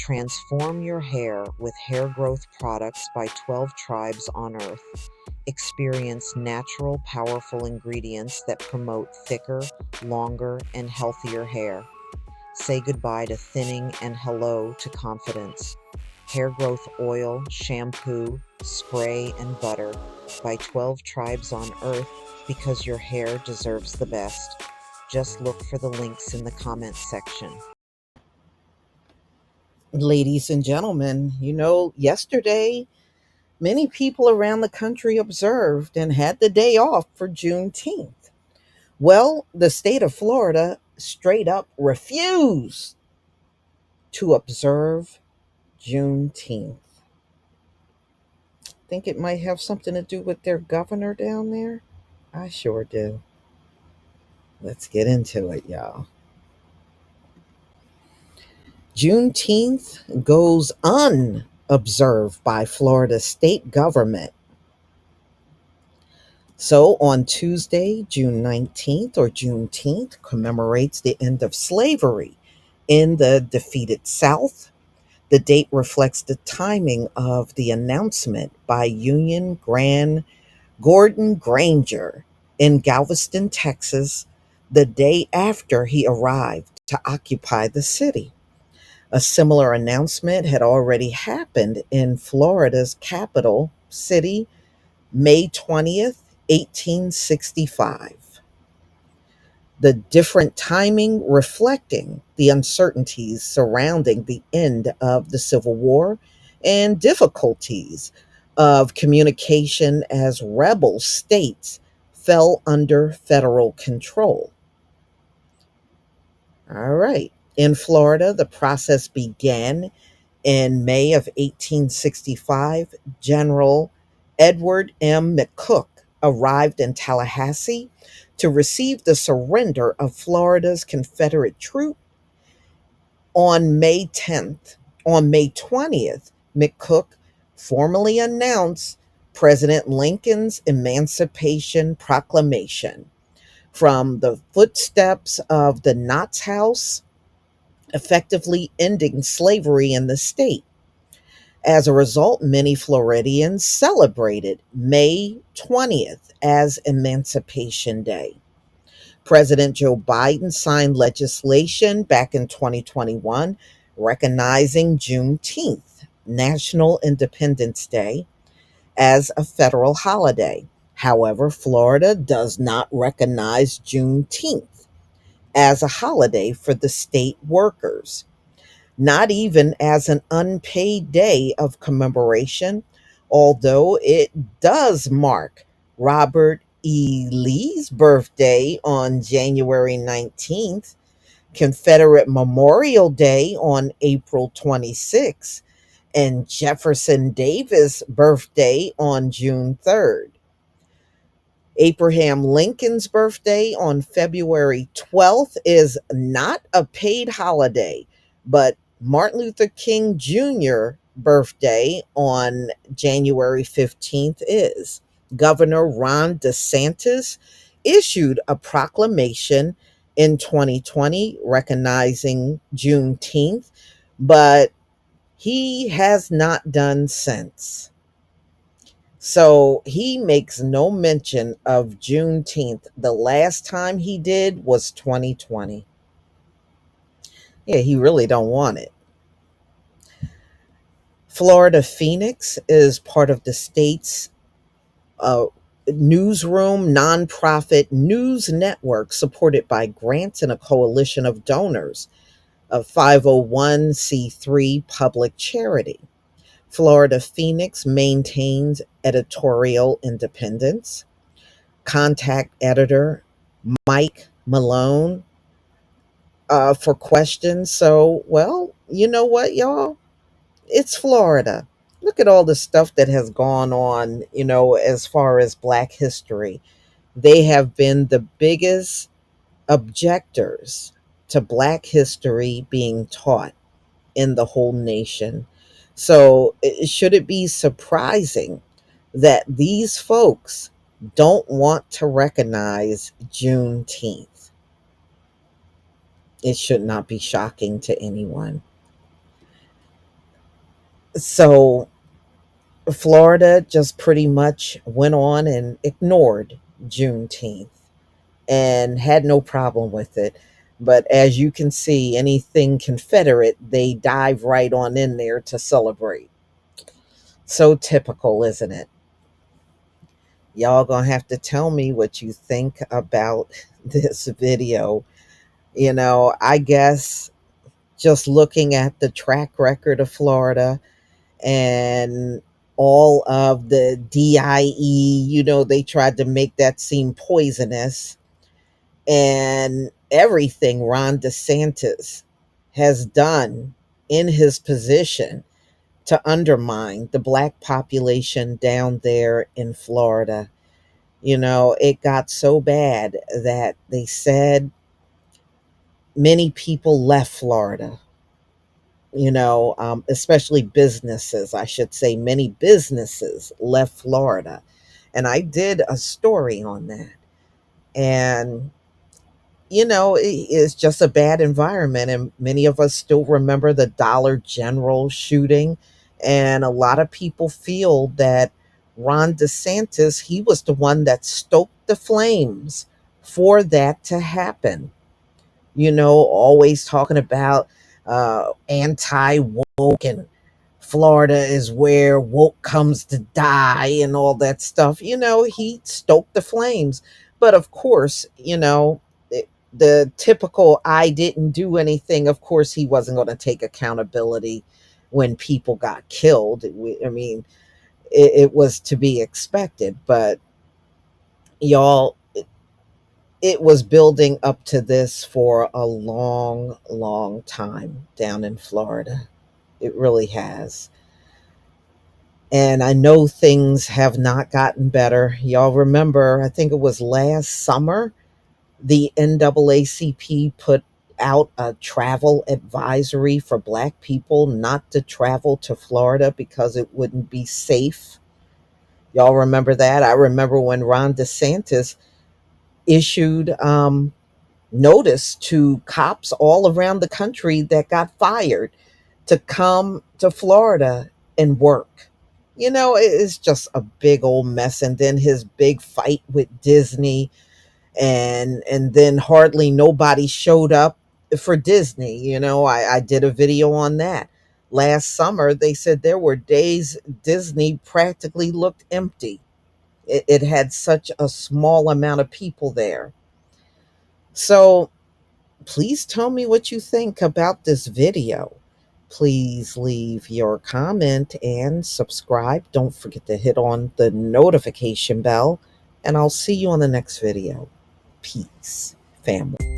Transform your hair with hair growth products by 12 tribes on Earth. Experience natural, powerful ingredients that promote thicker, longer, and healthier hair. Say goodbye to thinning and hello to confidence. Hair growth oil, shampoo, spray, and butter by 12 tribes on Earth because your hair deserves the best. Just look for the links in the comments section. Ladies and gentlemen, yesterday many people around the country observed and had the day off for Juneteenth. Well, the state of Florida straight up refused to observe Juneteenth. Think it might have something to do with their governor down there? I sure do. Let's get into it, y'all. Juneteenth goes unobserved by Florida state government. So on Tuesday, June 19th or Juneteenth commemorates the end of slavery in the defeated South. The date reflects the timing of the announcement by Union Grand Gordon Granger in Galveston, Texas, the day after he arrived to occupy the city. A similar announcement had already happened in Florida's capital city, May 20th, 1865. The different timing reflecting the uncertainties surrounding the end of the Civil War and difficulties of communication as rebel states fell under federal control. All right. In Florida, the process began in May of 1865. General Edward M. McCook arrived in Tallahassee to receive the surrender of Florida's Confederate troops on May 10th. On May 20th, McCook formally announced President Lincoln's Emancipation Proclamation from the footsteps of the Knott's House, effectively ending slavery in the state. As a result, many Floridians celebrated May 20th as Emancipation Day. President Joe Biden signed legislation back in 2021 recognizing Juneteenth, National Independence Day, as a federal holiday. However, Florida does not recognize Juneteenth as a holiday for the state workers, not even as an unpaid day of commemoration, although it does mark Robert E. Lee's birthday on January 19th, Confederate Memorial Day on April 26th, and Jefferson Davis' birthday on June 3rd. Abraham Lincoln's birthday on February 12th is not a paid holiday, but Martin Luther King Jr. birthday on January 15th is. Governor Ron DeSantis issued a proclamation in 2020 recognizing Juneteenth, but he has not done since. So he makes no mention of Juneteenth. The last time he did was 2020. Yeah, he really don't want it. Florida Phoenix is part of the state's uh, newsroom nonprofit news network supported by grants and a coalition of donors, a 501c3 public charity. Florida Phoenix maintains editorial independence. Contact editor Mike Malone for questions. So, well, you know what, y'all? It's Florida. Look at all the stuff that has gone on, as far as Black history. They have been the biggest objectors to Black history being taught in the whole nation. So, should it be surprising that these folks don't want to recognize Juneteenth? It should not be shocking to anyone. So Florida just pretty much went on and ignored Juneteenth and had no problem with it. But as you can see, anything Confederate, they dive right on in there to celebrate. So typical, isn't it? Y'all gonna have to tell me what you think about this video. I guess just looking at the track record of Florida and all of the DIE, they tried to make that seem poisonous, and everything Ron DeSantis has done in his position to undermine the black population down there in Florida. It got so bad that they said many people left Florida, especially businesses. I should say many businesses left Florida. And I did a story on that. And, it's just a bad environment. And many of us still remember the Dollar General shooting. And a lot of people feel that Ron DeSantis, he was the one that stoked the flames for that to happen. Always talking about anti woke, and Florida is where woke comes to die and all that stuff. He stoked the flames. But of course, the typical I didn't do anything, of course, he wasn't going to take accountability when people got killed. I mean, it was to be expected. But y'all, it was building up to this for a long, long time down in Florida. It really has. And I know things have not gotten better. Y'all remember, I think it was last summer, the NAACP put out a travel advisory for Black people not to travel to Florida because it wouldn't be safe. Y'all remember that? I remember when Ron DeSantis issued notice to cops all around the country that got fired to come to Florida and work. It's just a big old mess. And then his big fight with Disney, and then hardly nobody showed up for Disney. I did a video on that. Last summer, they said there were days Disney practically looked empty. It had such a small amount of people there. So please tell me what you think about this video. Please leave your comment and subscribe. Don't forget to hit on the notification bell, and I'll see you on the next video. Peace, family.